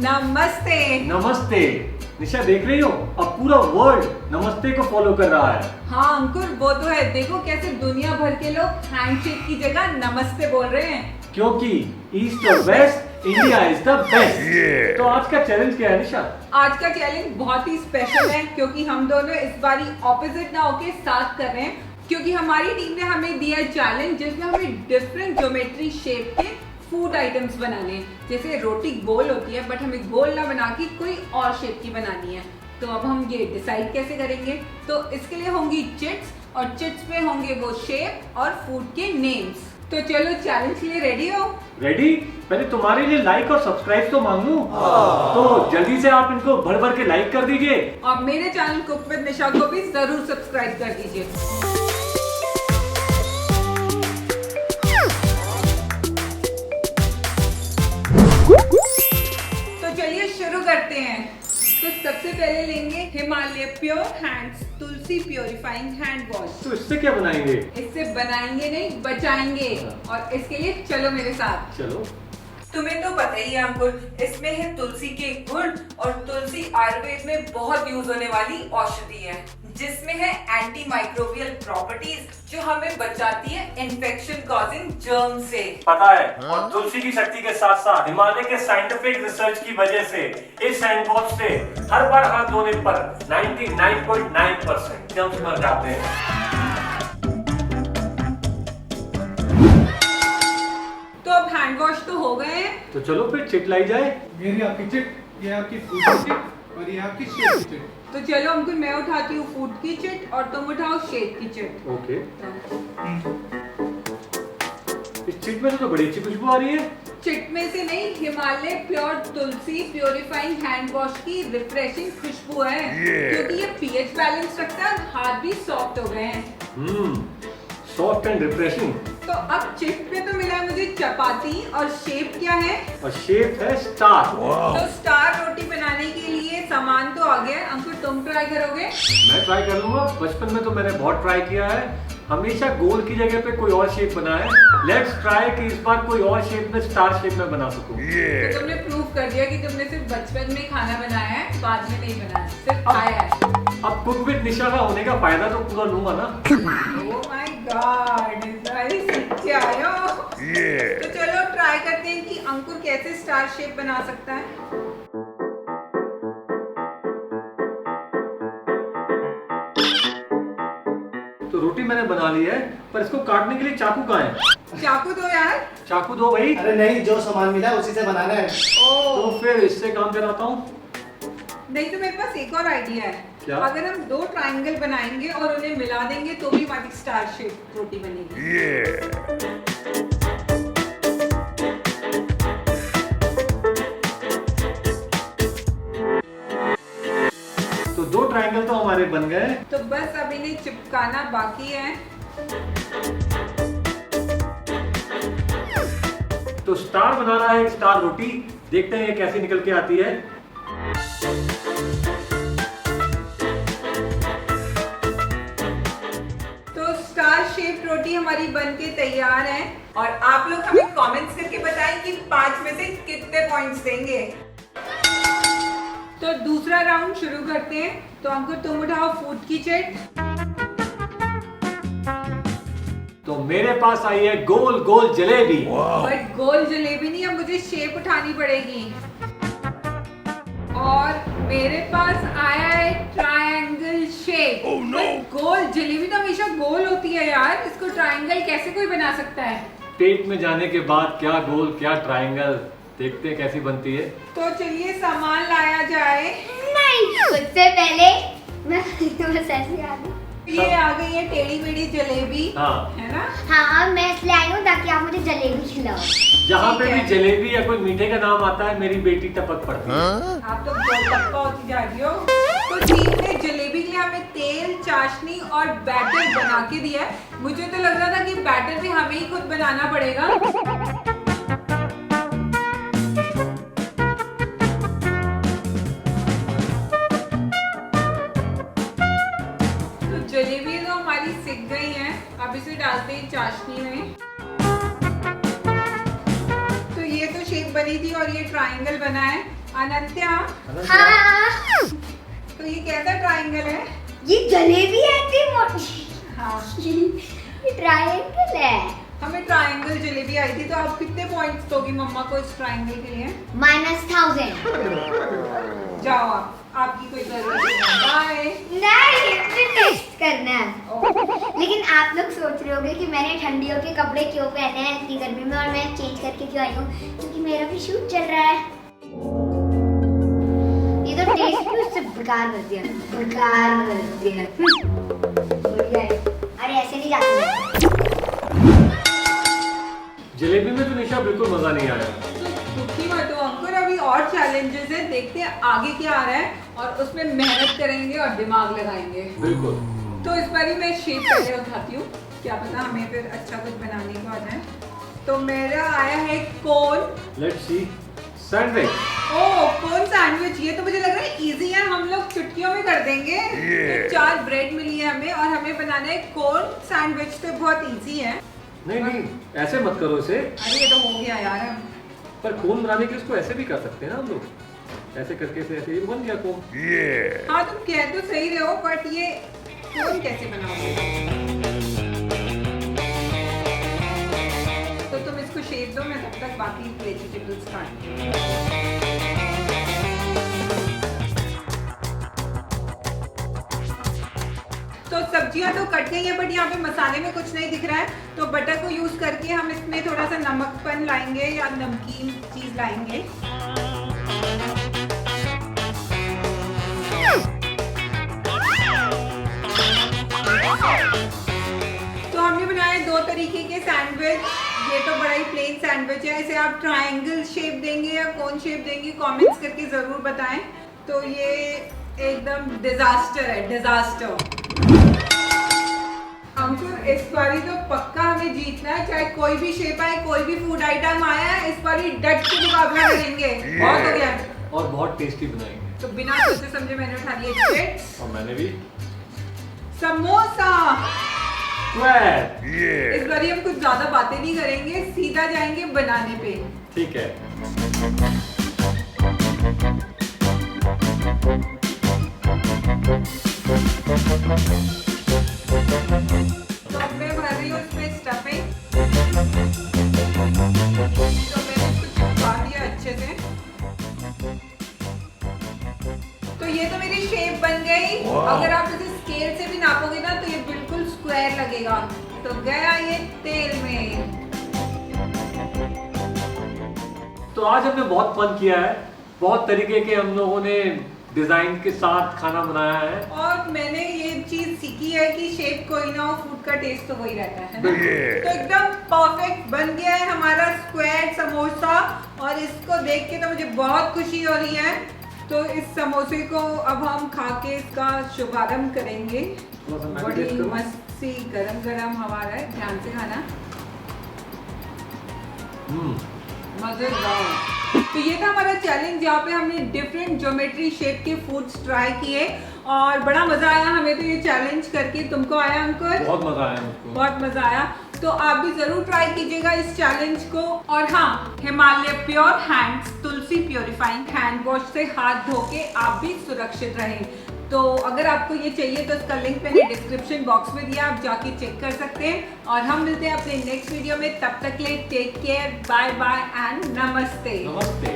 नमस्ते। नमस्ते निशा, देख रही हो अब पूरा वर्ल्ड नमस्ते को फॉलो कर रहा है। हाँ अंकुर, वो तो है। देखो कैसे दुनिया भर के लोग हैंडशेक की जगह नमस्ते बोल रहे हैं। क्योंकि ईस्ट और west, India is the best. तो आज का चैलेंज क्या है निशा? आज का चैलेंज बहुत ही स्पेशल है क्योंकि हम दोनों इस बारी ऑपोजिट ना होके साथ कर रहे हैं। क्योंकि हमारी टीम ने हमें दिया है चैलेंज जिसमें हमें डिफरेंट ज्योमेट्री शेप के फूड आइटम्स बनाने हैं। जैसे रोटी गोल होती है बट हमें गोल ना बना के कोई और शेप की बनानी है। तो अब हम ये डिसाइड कैसे करेंगे? तो इसके लिए होंगी चिट्स और चिट्स पे होंगे वो शेप और फूड के नेम्स। तो चलो चैलेंज के लिए रेडी हो? रेडी? पहले तुम्हारे लिए लाइक और सब्सक्राइब तो मांग लूं। तो जल्दी से आप इनको भर भर के लाइक कर दीजिए और मेरे चैनल कुक विद निशा को भी जरूर सब्सक्राइब कर दीजिए। शुरू करते हैं। तो सबसे पहले लेंगे हिमालय प्योर हैंड्स तुलसी प्योरीफाइंग हैंड वॉश। तो इससे क्या बनाएंगे? इससे बनाएंगे नहीं, बचाएंगे। और इसके लिए चलो मेरे साथ। चलो। तुम्हें तो पता ही है अंकुर, इसमें है तुलसी के गुण और तुलसी आयुर्वेद में बहुत यूज होने वाली औषधि है जिसमें है एंटी माइक्रोबियल प्रॉपर्टीज जो हमें बचाती है इन्फेक्शन कॉजिंग जर्म से। पता है, और तुलसी की शक्ति के साथ साथ हिमालय के साइंटिफिक रिसर्च की वजह से इस हैंड वॉश से हर बार हाथ धोने पर 99.9% जर्म्स मर जाते हैं। तो अब हैंड वॉश तो हो गए हैं, तो चलो फिर चिट लाई जाए। ये रही आपकी चिट, ये आपकी फूड की चिट और ये आपकी शेप की चिट। तो चलो अंकुर, मैं उठाती हूँ फूड की चिट और तुम उठाओ शेप की चिट। ओके। इस चिट में तो बड़ी अच्छी खुशबू आ रही है। चिट में से नहीं, हिमालय प्योर तुलसी प्योरीफाइंग हैंड वॉश की रिफ्रेशिंग खुशबू है क्योंकि ये पीएच बैलेंस रखता है, हाथ भी सॉफ्ट हो गए हैं। Soft and refreshing. तो अब चिट पे तो मिला है मुझे चपाती और शेप क्या है? और शेप है स्टार। तो स्टार रोटी बनाने के लिए सामान तो आ गया। अंकुर तुम ट्राई करोगे? मैं ट्राई कर लूंगा। बचपन में तो मैंने बहुत ट्राई किया है, हमेशा गोल की जगह पे कोई और शेप बना है। लेट्स ट्राई कि इस बार कोई और शेप में, स्टार शेप में बना सकूं। तो तुमने प्रूव कर दिया कि तुमने सिर्फ बचपन में खाना बनाया है, बाद में नहीं बनाया, सिर्फ खाया है। अब कुक विद निशा का होने का फायदा तो पूरा लूंगा ना। Oh my God, सच्चे आए हो। तो चलो ट्राई करते हैं कि अंकुर कैसे स्टार शेप बना सकता है। तो रोटी मैंने बना ली है, पर इसको काटने के लिए चाकू कहाँ है? चाकू दो यार। चाकू दो भाई। अरे नहीं, जो सामान मिला है उसी से बनाना है। तो फिर इससे काम चलाता हूँ। नहीं तो मेरे पास एक और आइडिया है। क्या? अगर हम दो ट्रायंगल बनाएंगे और उन्हें मिला देंगे तो भी हमारी स्टार शेप रोटी बनेगी। तो दो ट्रायंगल तो हमारे बन गए। तो बस अब इन्हें चिपकाना बाकी है। तो स्टार बना रहा है, स्टार रोटी। देखते हैं ये कैसे निकल के आती है। तो स्टार शेप रोटी हमारी बनके तैयार है और आप लोग हमें कमेंट्स करके बताएं कि 5 में से कितने पॉइंट्स देंगे। तो दूसरा राउंड शुरू करते हैं। तो अंकुर तुम उठाओ फूड की चिट। तो मेरे पास आई है गोल गोल जलेबी। बट गोल जलेबी नहीं, अब मुझे शेप उठानी पड़ेगी। और मेरे पास आया है ट्रायंगल शेप। गोल जलेबी तो हमेशा गोल होती है यार, इसको ट्रायंगल कैसे कोई बना सकता है? पेट में जाने के बाद क्या गोल क्या ट्रायंगल, देखते हैं कैसी बनती है। तो चलिए सामान लाया जाए। नहीं, उससे पहले मैं बस ऐसे आ गई। ये आ गई है टेढ़ी मेढ़ी जलेबी। हाँ। है ना? हाँ, मैं इसलिए आई हूँ ताकि आप मुझे जलेबी खिलाओ। जहाँ पे ठीक भी है। जलेबी या कोई मीठे का नाम आता है, मेरी बेटी टपक पड़ती है। आप तो गोलगप्पा होती जा रही हो। तो ठीक है, जलेबी के लिए हमें तेल, चाशनी और बैटर बना के दिया है। मुझे तो लग रहा था कि बैटर भी हमें ही खुद बनाना पड़ेगा। तो जलेबी तो हमारी सिक गई हैं। अब इसे डालते हैं चाशनी में। तो ये तो शेप बनी थी और ये ट्रायंगल बना है। अनंत्या, हाँ, तो ये कैसा ट्रायंगल है? ये जलेबी है इतनी मोटी। हाँ, ये ट्रायंगल है। हमें ट्रायंगल जलेबी आई थी, तो आप कितने पॉइंट्स दोगी मम्मा को इस ट्रायंगल के लिए? -1000। जाओ आप, आपकी कोई जरूरत नहीं। बाय। नहीं, मुझे टेस्ट करना है। लेकिन आप लोग सोच रहे होंगे कि मैंने ठंडियों के कपड़े क्यों पहने हैं इतनी गर्मी में, और मैं चेंज करके क्यों आई हूँ, क्योंकि मेरा भी शूट चल रहा है। ये तो टेस्ट भी उससे बेकार कर दिया, बेकार कर दिया। बढ़िया है। अरे ऐसे नहीं जाती। जलेबी में तो निशा बिल्कुल मजा नहीं आया। दुखी मत हो अंकुर, अभी और चैलेंजेस हैं, देखते हैं आगे क्या आ रहा है, और उसमें मेहनत करेंगे और दिमाग लगाएंगे। बिल्कुल। तो इस बार ही मैं शेप पहले उठाती हूँ, क्या पता हमें फिर अच्छा कुछ बनाने को आ जाए। तो मेरा आया है cone. Let's see. Sandwich. Oh, cone sandwich, ये तो मुझे लग रहा है इजी है, हम लोग चुटकियों में कर देंगे। तो 4 ब्रेड मिली है हमें और हमें बनाना है कोन सैंडविच, तो बहुत इजी है। नहीं, ऐसे मत करो इसे। अरे ये तो हो गया यार। पर कोन बनाने के लिए इसको ऐसे भी कर सकते हैं ना हम लोग, ऐसे करके से ऐसे ये बन गया कोन। हाँ, तुम कह तो सही रहे हो, बट ये कोन कैसे बनाओगे? तो तुम इसको शेप दो, मैं तब तक बाकी वेजिटेबल्स काट। तो सब्जियां तो कट गई हैं, बट यहाँ पे मसाले में कुछ नहीं दिख रहा है, तो बटर को यूज करके हम इसमें थोड़ा सा नमकपन लाएंगे या नमकीन चीज लाएंगे। तो हमने बनाए 2 तरीके के सैंडविच। ये तो बड़ा ही प्लेन सैंडविच है, इसे आप ट्रायंगल शेप देंगे या कौन शेप देंगे कमेंट्स करके जरूर बताएं। तो ये एकदम डिजास्टर है, डिजास्टर। अंकुर, इस बारी तो पक्का हमें जीतना है, चाहे कोई भी शेप आए, कोई भी फूड आइटम आया, इस बारी डट के मुकाबला करेंगे। बहुत हो गया। और बहुत टेस्टी बनाएंगे। तो बिना सोचे समझे मैंने उठा लिया चिप्स। और मैंने भी। समोसा। स्क्वायर। इस बारी हम कुछ ज्यादा बातें नहीं करेंगे, सीधा जाएंगे बनाने पे। ठीक है। तो अब मैं भर रही हूँ इसमें स्टफिंग। तो मैंने इसको चिपका दिया अच्छे से। तो ये तो मेरी शेप बन गई। अगर आप इसे स्केल से भी नापोगे ना तो ये बिल्कुल स्क्वायर लगेगा। तो गया ये तेल में। तो आज हमने बहुत फन किया है, बहुत तरीके के हम लोगों ने डिजाइन के साथ खाना बनाया है। और मैंने ये चीज सीखी है कि शेप कोई ना हो, फूड का टेस्ट तो वही रहता है ना। तो एकदम परफेक्ट बन गया है हमारा स्क्वायर समोसा, और इसको देख के तो मुझे बहुत खुशी हो रही है। तो इस समोसे को अब हम खा के इसका शुभारंभ करेंगे। बड़ी मस्त सी गरम गरम हमारा है, ध्यान से खाना। मजेदार। तो ये था हमारा चैलेंज, जहाँ पे हमने डिफरेंट ज्योमेट्री शेप के फूड्स ट्राई किए और बड़ा मजा आया हमें तो ये चैलेंज करके। तुमको आया अंकुर? बहुत मजा आया मुझको। बहुत मजा आया। तो आप भी जरूर ट्राई कीजिएगा इस चैलेंज को। और हाँ, हिमालय प्योर हैंड्स तुलसी प्योरीफाइंग हैंड वॉश से हाथ धो के आप भी सुरक्षित रहें। तो अगर आपको ये चाहिए तो इसका लिंक मैंने डिस्क्रिप्शन बॉक्स में दिया, आप जाके चेक कर सकते हैं। और हम मिलते हैं अपने नेक्स्ट वीडियो में, तब तक के लिए take care, bye bye and नमस्ते। नमस्ते।